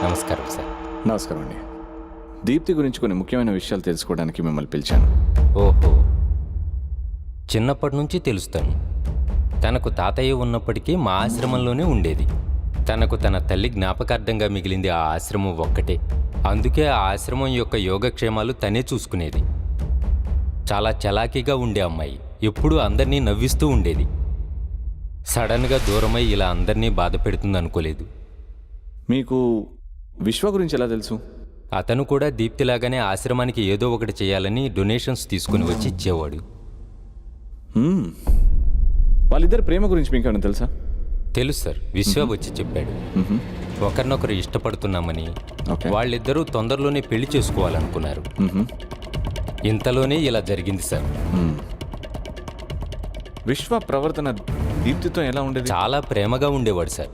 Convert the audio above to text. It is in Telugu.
నమస్కారం సార్. నమస్కారం అండి. దీప్తి గురించి కొన్ని ముఖ్యమైన విషయాలు తెలుసుకోవడానికి మిమ్మల్ని పిలిచాను. ఓహో, చిన్నప్పటి నుంచి తెలుస్తాను. తనకు తాతయ్య ఉన్నప్పటికీ మా ఆశ్రమంలోనే ఉండేది. తనకు తన తల్లి జ్ఞాపకార్థంగా మిగిలింది ఆ ఆశ్రమం ఒక్కటే. అందుకే ఆ ఆశ్రమం యొక్క యోగక్షేమాలు తనే చూసుకునేది. చాలా చలాకీగా ఉండే అమ్మాయి, ఎప్పుడూ అందరినీ నవ్విస్తూ ఉండేది. సడన్గా దూరమై ఇలా అందరినీ బాధ పెడుతుంది అనుకోలేదు. మీకు విశ్వ గురించి ఎలా తెలుసు? అతను కూడా దీప్తిలాగానే ఆశ్రమానికి ఏదో ఒకటి చేయాలని డొనేషన్స్ తీసుకుని వచ్చి ఇచ్చేవాడు. వాళ్ళిద్దరు ప్రేమ గురించి మీకు ఏమైనా తెలుసా? తెలుసు సార్, విశ్వ వచ్చి చెప్పాడు. ఒకరినొకరు ఇష్టపడుతున్నామని, వాళ్ళిద్దరూ తొందరలోనే పెళ్లి చేసుకోవాలనుకున్నారు. ఇంతలోనే ఇలా జరిగింది సార్. విశ్వ ప్రవర్తన దీప్తితో ఎలా ఉండేది? చాలా ప్రేమగా ఉండేవాడు సార్.